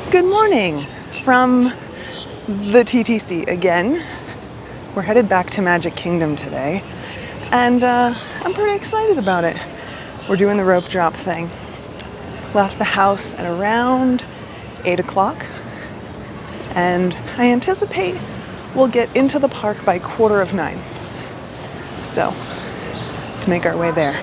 Good morning from the TTC again. We're headed back to Magic Kingdom today, and I'm pretty excited about it. We're doing the rope drop thing. Left the house at around 8 o'clock, and I anticipate we'll get into the park by 8:45. So let's make our way there.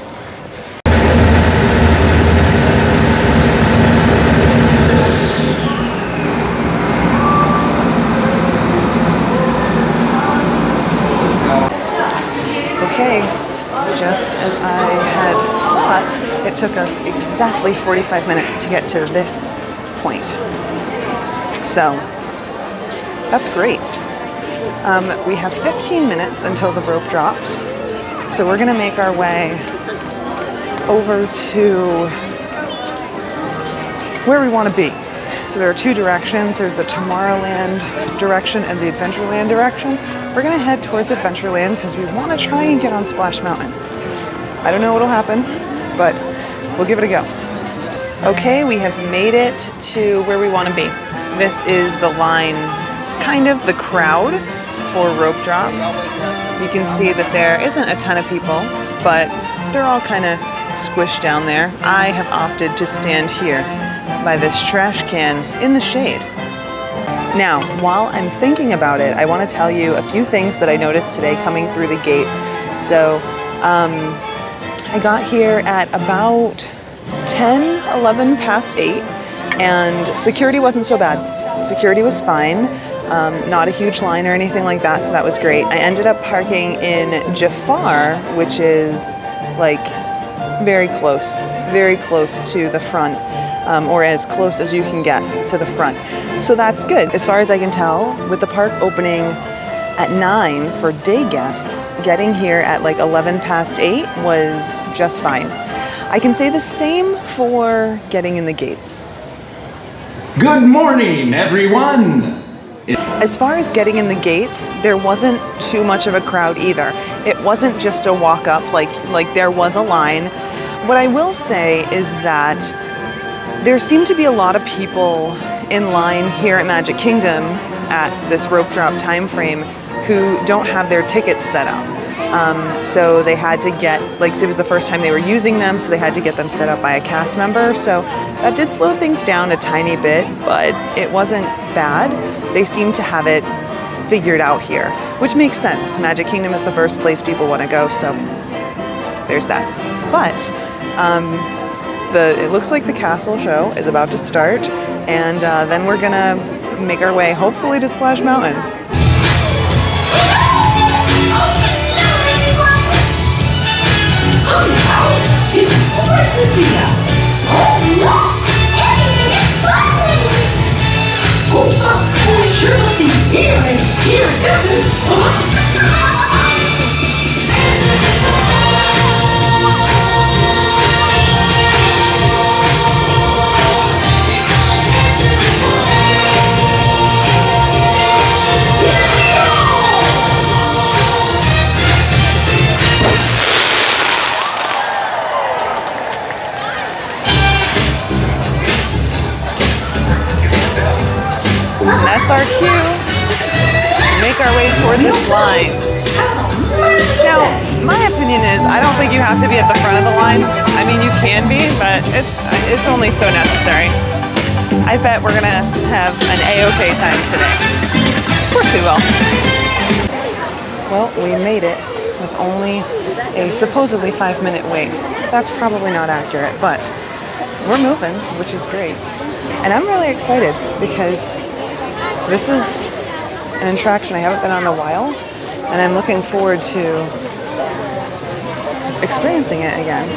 Okay, just as I had thought, it took us exactly 45 minutes to get to this point. So that's great. We have 15 minutes until the rope drops. So we're gonna make our way over to where we wanna be. So there are two directions. There's the Tomorrowland direction and the Adventureland direction. We're gonna head towards Adventureland because we wanna try and get on Splash Mountain. I don't know what'll happen, but we'll give it a go. Okay, we have made it to where we wanna be. This is the line, kind of the crowd for rope drop. You can see that there isn't a ton of people, but they're all kind of squished down there. I have opted to stand here by this trash can in the shade. Now, while I'm thinking about it, I want to tell you a few things that I noticed today coming through the gates. So I got here at about 11 past 8, and security wasn't so bad. Security was fine. Not a huge line or anything like that, so that was great. I ended up parking in Jafar, which is like very close to the front, or as close as you can get to the front. So that's good. As far as I can tell, with the park opening at 9 for day guests, getting here at like 11 past 8 was just fine. I can say the same for getting in the gates. Good morning, everyone! As far as getting in the gates, there wasn't too much of a crowd either. It wasn't just a walk up, like there was a line. What I will say is that there seem to be a lot of people in line here at Magic Kingdom at this rope drop time frame who don't have their tickets set up. So they had to get, like, it was the first time they were using them, so they had to get them set up by a cast member. So that did slow things down a tiny bit, but it wasn't bad. They seem to have it figured out here, which makes sense. Magic Kingdom is the first place people want to go, so there's that. But it looks like the castle show is about to start, and then we're gonna make our way, hopefully, to Splash Mountain. It's great to see you! Oh, look! Everything is fun! Oh, we sure love the here, this is fun! That's our cue to make our way toward this line. Now, my opinion is I don't think you have to be at the front of the line. I mean, you can be, but it's only so necessary. I bet we're gonna have an A-OK time today. Of course we will. Well, we made it with only a supposedly 5-minute wait. That's probably not accurate, but we're moving, which is great. And I'm really excited because this is an attraction I haven't been on in a while, and I'm looking forward to experiencing it again.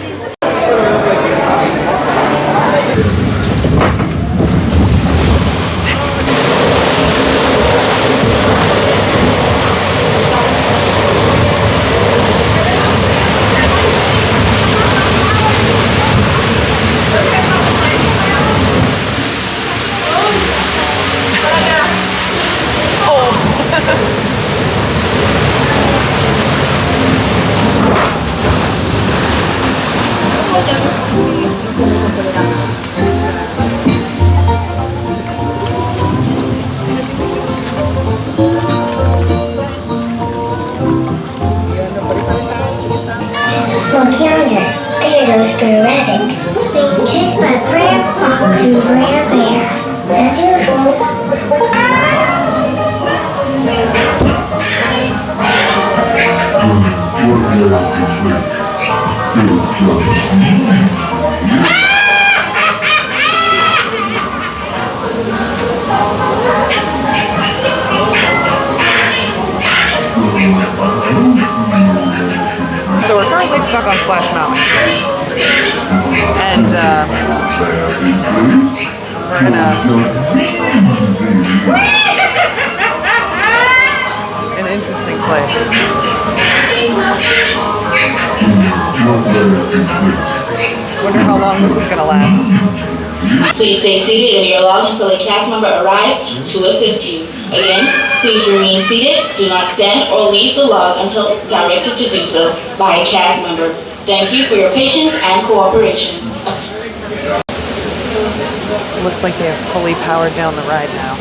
So we're currently stuck on Splash Mountain. And we're in an interesting place. Wonder how long this is gonna last. Please stay seated in your log until a cast member arrives to assist you. Again, please remain seated. Do not stand or leave the log until directed to do so by a cast member. Thank you for your patience and cooperation. Looks like they have fully powered down the ride now.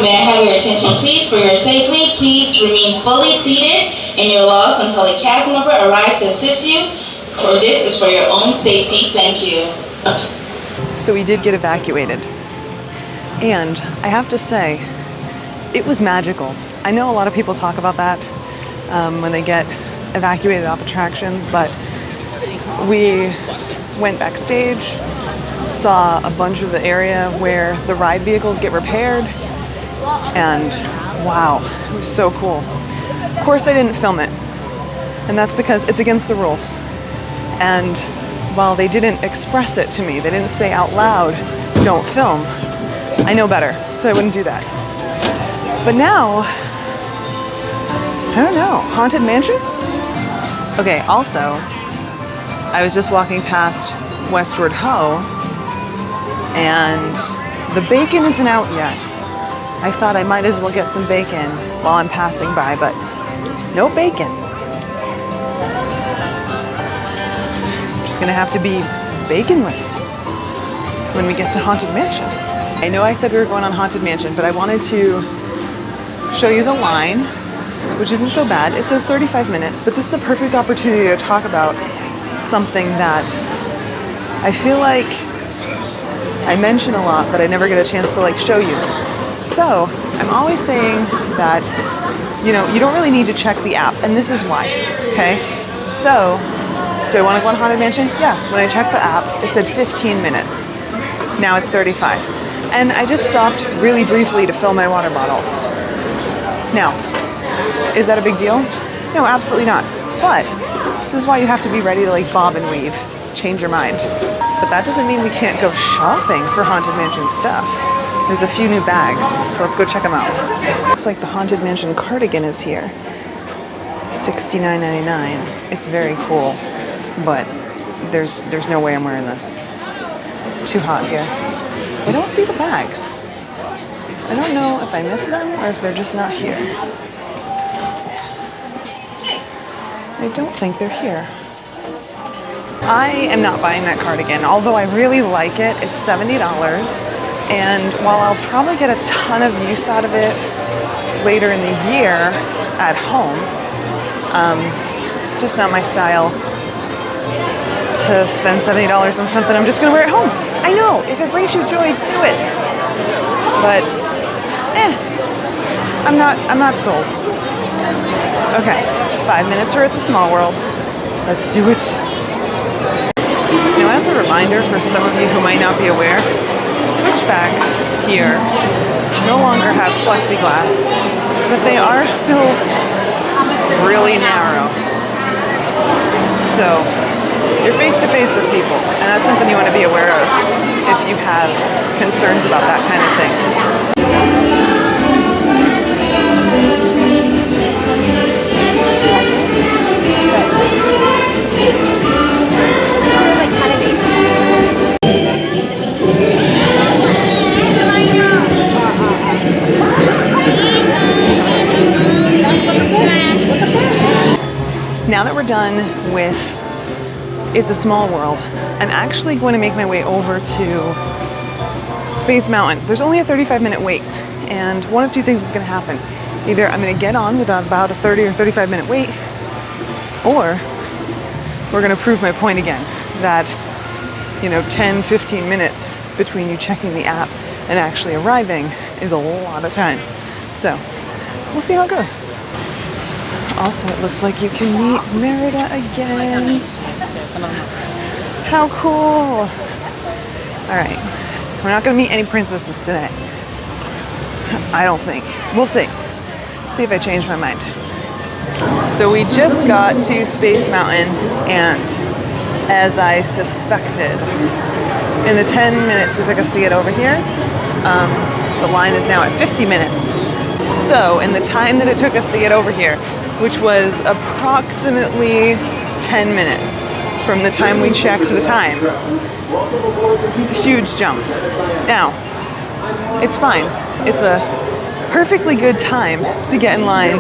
May I have your attention please? For your safety, please remain fully seated in your logs until a cast member arrives to assist you. For this is for your own safety. Thank you. So we did get evacuated. And I have to say, it was magical. I know a lot of people talk about that when they get evacuated off attractions, but we went backstage, saw a bunch of the area where the ride vehicles get repaired, and wow, it was so cool. Of course I didn't film it, and that's because it's against the rules. And while they didn't express it to me, they didn't say out loud, don't film, I know better, so I wouldn't do that. But now, I don't know, Haunted Mansion? Okay, also, I was just walking past Westward Ho, and the bacon isn't out yet. I thought I might as well get some bacon while I'm passing by, but no bacon. Just gonna have to be baconless when we get to Haunted Mansion. I know I said we were going on Haunted Mansion, but I wanted to show you the line, which isn't so bad. It says 35 minutes, but this is a perfect opportunity to talk about something that I feel like I mention a lot, but I never get a chance to like show you. So I'm always saying that, you know, you don't really need to check the app, and this is why, okay? So, do I want to go on Haunted Mansion? Yes. When I checked the app, it said 15 minutes. Now it's 35. And I just stopped really briefly to fill my water bottle. Now, is that a big deal? No, absolutely not. But this is why you have to be ready to like bob and weave, change your mind. But that doesn't mean we can't go shopping for Haunted Mansion stuff. There's a few new bags, so let's go check them out. Looks like the Haunted Mansion cardigan is here. $69.99. It's very cool, but there's no way I'm wearing this. Too hot here. I don't see the bags. I don't know if I missed them or if they're just not here. I don't think they're here. I am not buying that cardigan, although I really like it. It's $70, and while I'll probably get a ton of use out of it later in the year at home, it's just not my style to spend $70 on something I'm just gonna wear at home. I know, if it brings you joy, do it. But, I'm not sold. Okay, 5 minutes for It's a Small World. Let's do it. Now, as a reminder for some of you who might not be aware, switchbacks here no longer have plexiglass, but they are still really narrow. So, you're face to face with people, and that's something you want to be aware of if you have concerns about that kind of thing. Now that we're done with It's a Small World, I'm actually going to make my way over to Space Mountain. There's only a 35-minute wait, and one of two things is going to happen. Either I'm going to get on with about a 30 or 35-minute wait, or we're going to prove my point again, that, you know, 10, 15 minutes between you checking the app and actually arriving is a lot of time. So, we'll see how it goes. Also, it looks like you can meet Merida again. How cool. All right, we're not gonna meet any princesses today. I don't think. We'll see. See if I change my mind. So we just got to Space Mountain, and as I suspected, in the 10 minutes it took us to get over here, the line is now at 50 minutes. So in the time that it took us to get over here, which was approximately 10 minutes from the time we checked the time, huge jump. Now, it's fine. It's a perfectly good time to get in line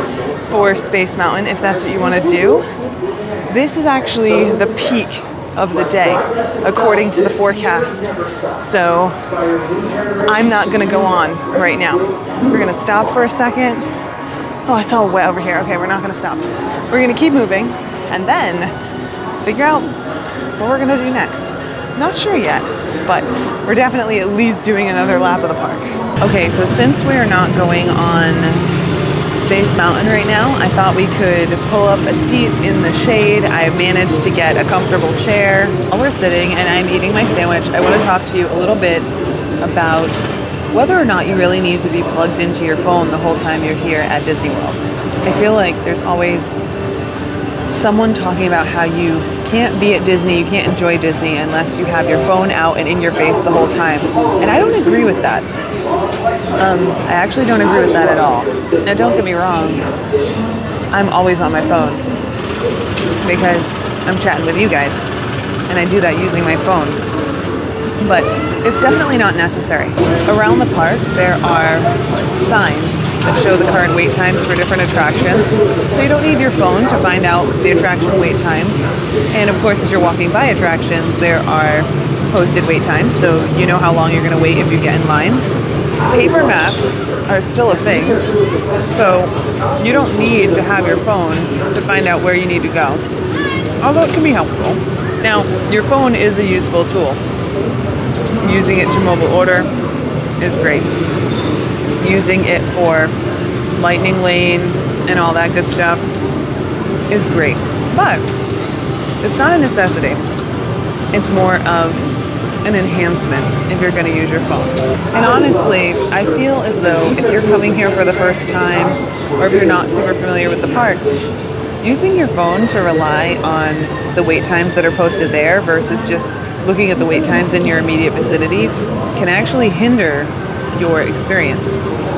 for Space Mountain if that's what you want to do. This is actually the peak of the day according to the forecast. So I'm not going to go on right now. We're going to stop for a second. Oh, it's all wet over here. Okay, we're not going to stop. We're going to keep moving and then figure out what we're going to do next. Not sure yet, but we're definitely at least doing another lap of the park. Okay, so since we're not going on Space Mountain right now, I thought we could pull up a seat in the shade. I managed to get a comfortable chair. While we're sitting and I'm eating my sandwich, I want to talk to you a little bit about whether or not you really need to be plugged into your phone the whole time you're here at Disney World. I feel like there's always someone talking about how you can't be at Disney, you can't enjoy Disney unless you have your phone out and in your face the whole time. And I don't agree with that. I actually don't agree with that at all. Now don't get me wrong, I'm always on my phone because I'm chatting with you guys and I do that using my phone. But it's definitely not necessary. Around the park there are signs that show the current wait times for different attractions. So you don't need your phone to find out the attraction wait times. And of course, as you're walking by attractions, there are posted wait times, so you know how long you're gonna wait if you get in line. Paper maps are still a thing, so you don't need to have your phone to find out where you need to go, although it can be helpful. Now, your phone is a useful tool. Using it to mobile order is great. Using it for Lightning Lane and all that good stuff is great, but it's not a necessity. It's more of an enhancement if you're going to use your phone. And honestly, I feel as though if you're coming here for the first time or if you're not super familiar with the parks, using your phone to rely on the wait times that are posted there versus just looking at the wait times in your immediate vicinity can actually hinder your experience.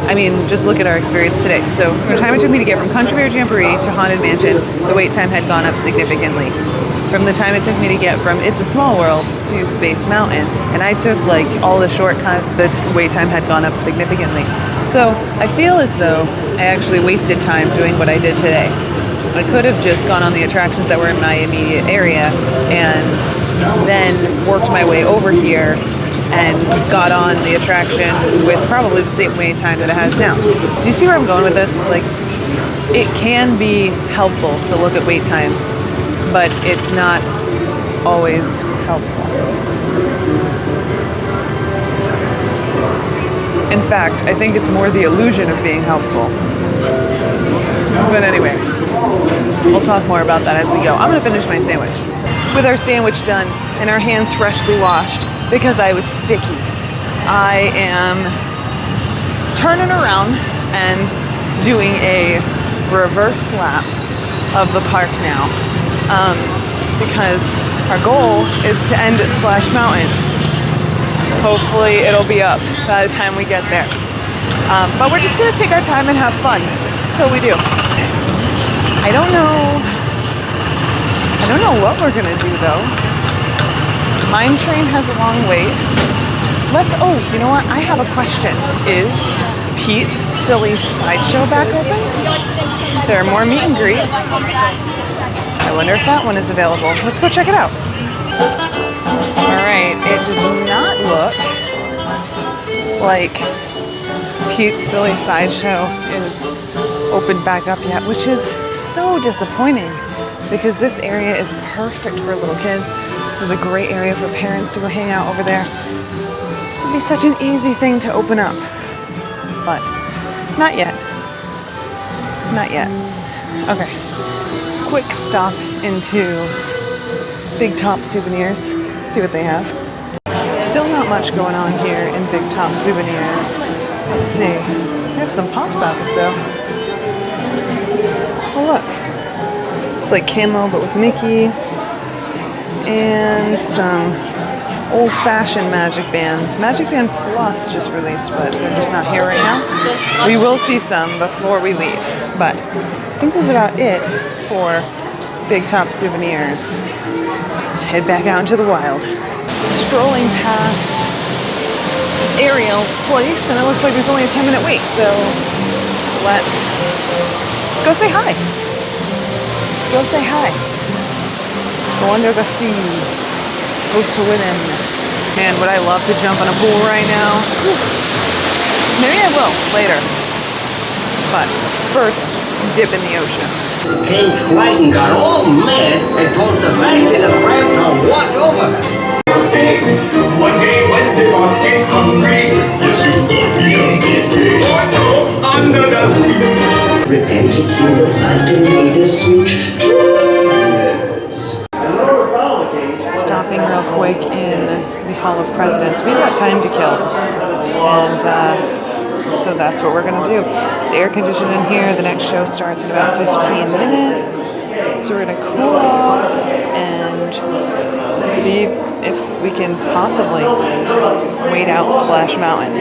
I mean, just look at our experience today. So from the time it took me to get from Country Bear Jamboree to Haunted Mansion, the wait time had gone up significantly. From the time it took me to get from It's a Small World to Space Mountain, and I took like all the shortcuts, the wait time had gone up significantly. So I feel as though I actually wasted time doing what I did today. I could have just gone on the attractions that were in my immediate area and then worked my way over here and got on the attraction with probably the same wait time that it has now. Do you see where I'm going with this? Like, it can be helpful to look at wait times, but it's not always helpful. In fact, I think it's more the illusion of being helpful. But anyway, we'll talk more about that as we go. I'm gonna finish my sandwich. With our sandwich done and our hands freshly washed, because I was sticky, I am turning around and doing a reverse lap of the park now, because our goal is to end at Splash Mountain. Hopefully it'll be up by the time we get there. But we're just gonna take our time and have fun till we do. I don't know what we're gonna do though. Mine Train has a long wait. Oh, you know what? I have a question. Is Pete's Silly Sideshow back open? There are more meet and greets. I wonder if that one is available. Let's go check it out. All right, it does not look like Pete's Silly Sideshow is opened back up yet, which is so disappointing because this area is perfect for little kids. There's a great area for parents to go hang out over there. It would be such an easy thing to open up, but not yet. Not yet. Okay, quick stop into Big Top Souvenirs. see what they have. Still not much going on here in Big Top Souvenirs. Let's see. We have some pop sockets though. Oh look. It's like camo but with Mickey. And some old-fashioned Magic Bands. Magic Band Plus just released, but they're just not here right now. We will see some before we leave, but I think that's about it for Big Top Souvenirs. Let's head back out into the wild. Strolling past Ariel's place, and it looks like there's only a 10-minute wait, so let's go say hi. Let's go say hi. Go under the sea. Go swimming. Man, would I love to jump in a pool right now. Whew. Maybe I will later. But first, dip in the ocean. King Triton got all mad and told Sebastian the Crab to watch over him. One day when they must get hungry, yes, you could be on the oh no, under the sea. Repentance in the blood and made us switch dreams. Stopping real quick in the Hall of Presidents. We've got time to kill. And so that's what we're going to do. It's air conditioned in here. The next show starts in about 15 minutes. So we're going to cool off and see if we can possibly wait out Splash Mountain.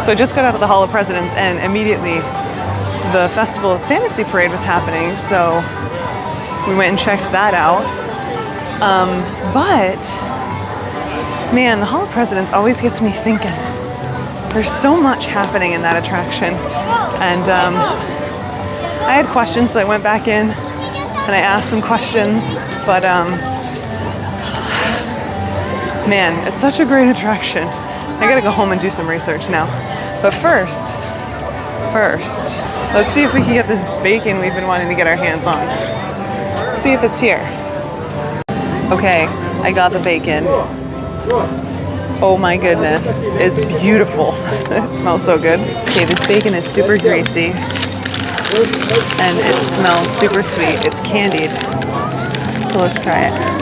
So I just got out of the Hall of Presidents and immediately the Festival of Fantasy Parade was happening, so we went and checked that out. But man, the Hall of Presidents always gets me thinking. There's so much happening in that attraction. And I had questions, so I went back in and I asked some questions, but man, it's such a great attraction. I gotta go home and do some research now. But first, let's see if we can get this bacon we've been wanting to get our hands on. Let's see if it's here. Okay, I got the bacon. Oh my goodness, it's beautiful. It smells so good. Okay, this bacon is super greasy and it smells super sweet. It's candied. So let's try it.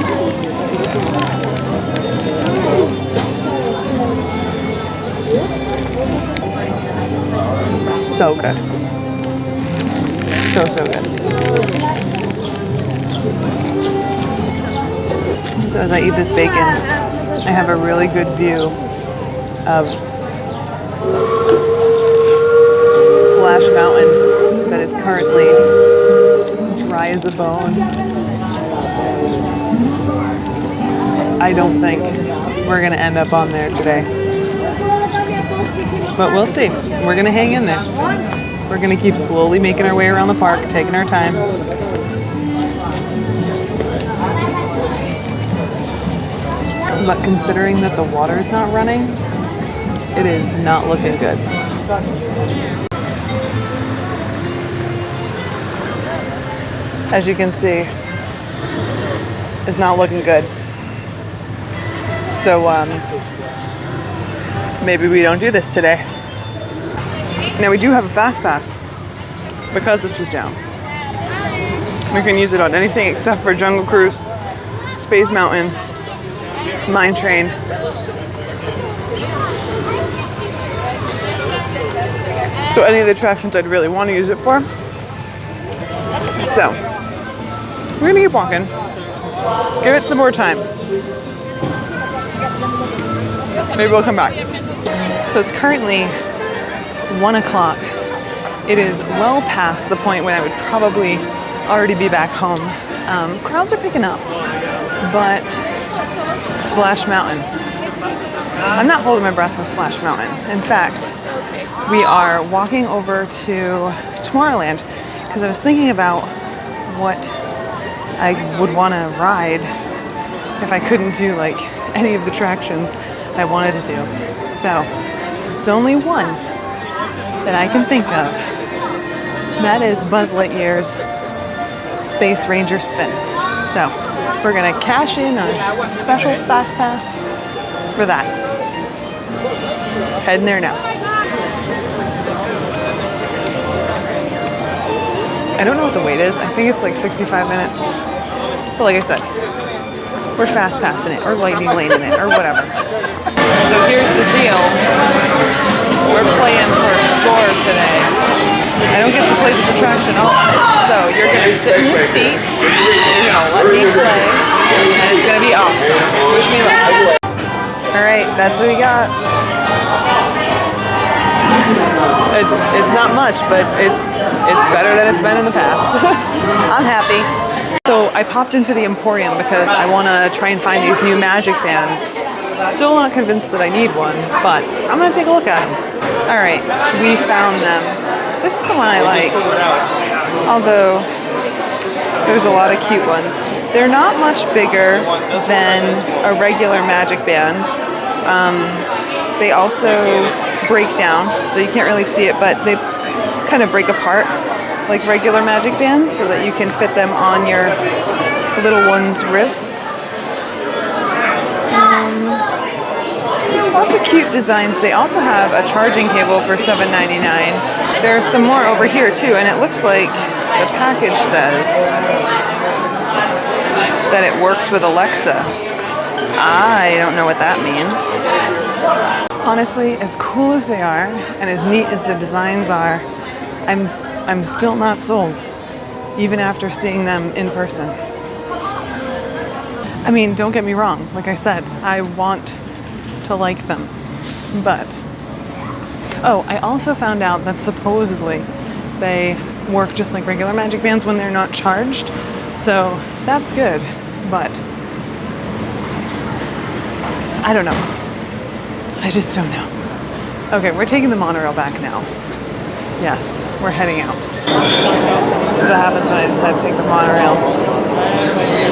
So good. So good. So as I eat this bacon, I have a really good view of Splash Mountain that is currently dry as a bone. I don't think we're gonna end up on there today. But we'll see. We're gonna hang in there. We're gonna keep slowly making our way around the park, taking our time. But considering that the water's not running, it is not looking good. As you can see, it's not looking good. So, maybe we don't do this today. Now we do have a fast pass because this was down. We can use it on anything except for Jungle Cruise, Space Mountain, Mine Train. So any of the attractions I'd really want to use it for. So we're gonna keep walking. Give it some more time. Maybe we'll come back. So it's currently 1 o'clock. It is well past the point when I would probably already be back home. Crowds are picking up, but Splash Mountain. I'm not holding my breath with Splash Mountain. In fact, we are walking over to Tomorrowland because I was thinking about what I would want to ride if I couldn't do like any of the attractions I wanted to do. So there's only one that I can think of. That is Buzz Lightyear's Space Ranger Spin. So we're gonna cash in our special Fast Pass for that. Heading there now. I don't know what the wait is. I think it's like 65 minutes. But like I said, we're fast passing it or lightning laning it or whatever. So here's the deal. We're playing for a score today. I don't get to play this attraction often. So you're gonna sit in the seat, you're gonna let me play, and it's gonna be awesome. Wish me luck. Alright, that's what we got. It's not much, but it's better than it's been in the past. I'm happy. So I popped into the Emporium because I want to try and find these new magic bands. Still not convinced that I need one, but I'm going to take a look at them. Alright, we found them. This is the one I like, although there's a lot of cute ones. They're not much bigger than a regular magic band. They also break down, so you can't really see it, but they kind of break apart like regular magic bands so that you can fit them on your little one's wrists. Lots of cute designs. They also have a charging cable for $7.99. There's some more over here too, and it looks like the package says that it works with Alexa. I don't know what that means. Honestly, as cool as they are and as neat as the designs are, I'm still not sold, even after seeing them in person. I mean, don't get me wrong. Like I said, I want to like them, but oh, I also found out that supposedly they work just like regular magic bands when they're not charged, so that's good, but I don't know. I just don't know. Okay, we're taking the monorail back now. Yes, we're heading out. This is what happens when I decide to take the monorail.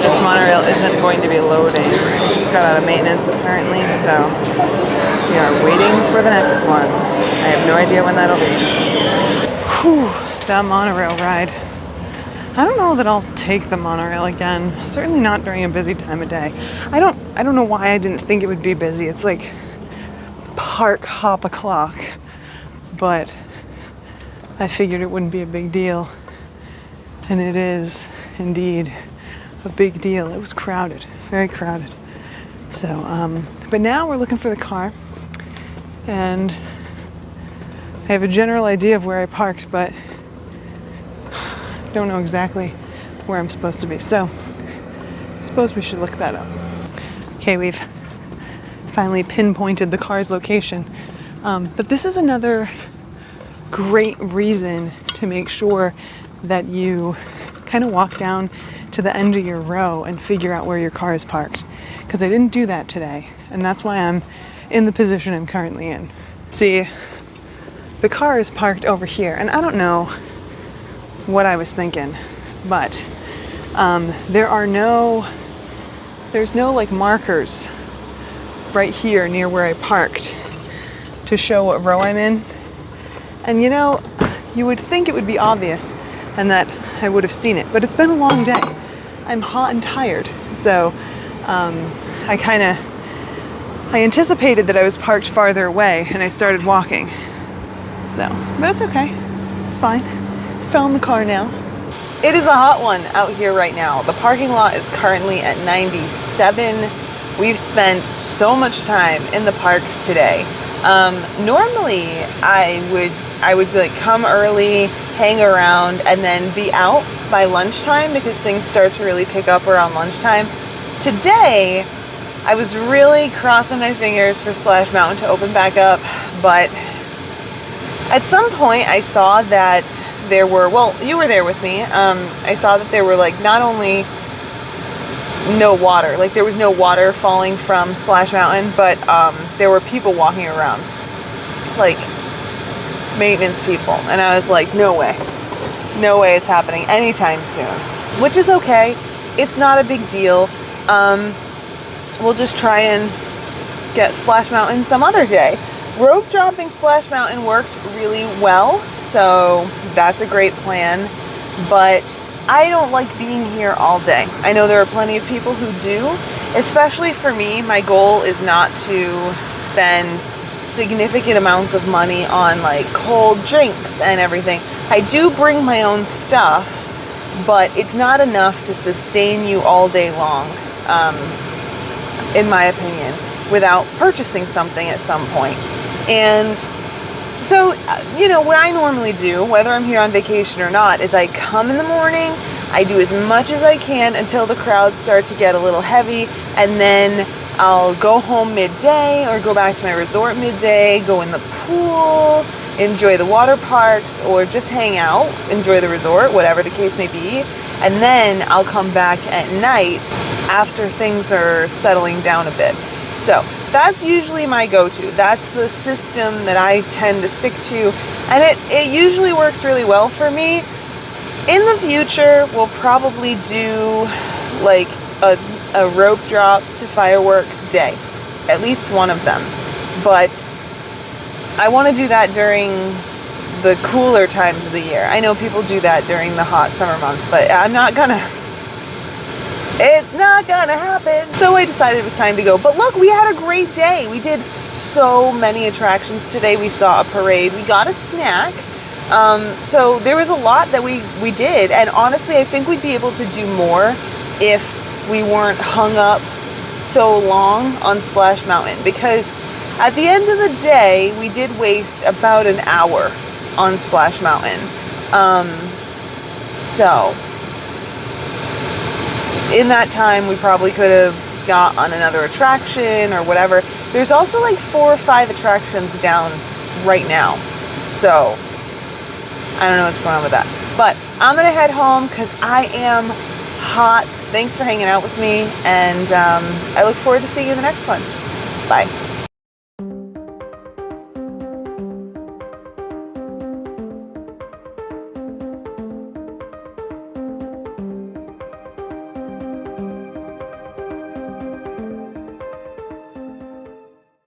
This monorail isn't going to be loading. It just got out of maintenance apparently, so we are waiting for the next one. I have no idea when that'll be. Whew, that monorail ride. I don't know that I'll take the monorail again. Certainly not during a busy time of day. I don't know why I didn't think it would be busy. It's like park hop o'clock, but I figured it wouldn't be a big deal, and it is indeed a big deal. It was crowded, very crowded. So, but now we're looking for the car, and I have a general idea of where I parked, but don't know exactly where I'm supposed to be. So, I suppose we should look that up. Okay, we've finally pinpointed the car's location. But this is another great reason to make sure that you kind of walk down to the end of your row and figure out where your car is parked. Because I didn't do that today, and that's why I'm in the position I'm currently in. See, the car is parked over here, and I don't know what I was thinking, but there's no like markers right here near where I parked to show what row I'm in. And you know, you would think it would be obvious and that I would have seen it, but it's been a long day. I'm hot and tired, so I anticipated that I was parked farther away and I started walking. So, but it's okay, it's fine. Found the car now. It is a hot one out here right now. The parking lot is currently at 97. We've spent so much time in the parks today. Normally I would like come early, hang around, and then be out by lunchtime because things start to really pick up around lunchtime. Today, I was really crossing my fingers for Splash Mountain to open back up, but at some point I saw that there were, well, you were there with me, I saw that there were like not only no water. Like there was no water falling from Splash Mountain, but there were people walking around, like maintenance people. And I was like, no way it's happening anytime soon, which is okay. It's not a big deal. We'll just try and get Splash Mountain some other day. Rope dropping Splash Mountain worked really well, so that's a great plan, but I don't like being here all day. I know there are plenty of people who do, especially for me. My goal is not to spend significant amounts of money on like cold drinks and everything. I do bring my own stuff, but it's not enough to sustain you all day long, in my opinion, without purchasing something at some point. And so, you know, what I normally do, whether I'm here on vacation or not, is I come in the morning, I do as much as I can until the crowds start to get a little heavy, and then I'll go home midday or go back to my resort midday, go in the pool, enjoy the water parks, or just hang out, enjoy the resort, whatever the case may be. And then I'll come back at night after things are settling down a bit. So that's usually my go-to. That's the system that I tend to stick to, and it usually works really well for me. In the future, we'll probably do like a rope drop to fireworks day, at least one of them. But I want to do that during the cooler times of the year. I know people do that during the hot summer months, but I'm not gonna. It's not gonna happen. So I decided it was time to go. But look, we had a great day. We did so many attractions today. We saw a parade. We got a snack. So there was a lot that we did. And honestly, I think we'd be able to do more if we weren't hung up so long on Splash Mountain. Because at the end of the day, we did waste about an hour on Splash Mountain. So in that time, we probably could have got on another attraction or whatever. There's also like 4 or 5 attractions down right now. So I don't know what's going on with that. But I'm going to head home because I am hot. Thanks for hanging out with me. And I look forward to seeing you in the next one. Bye.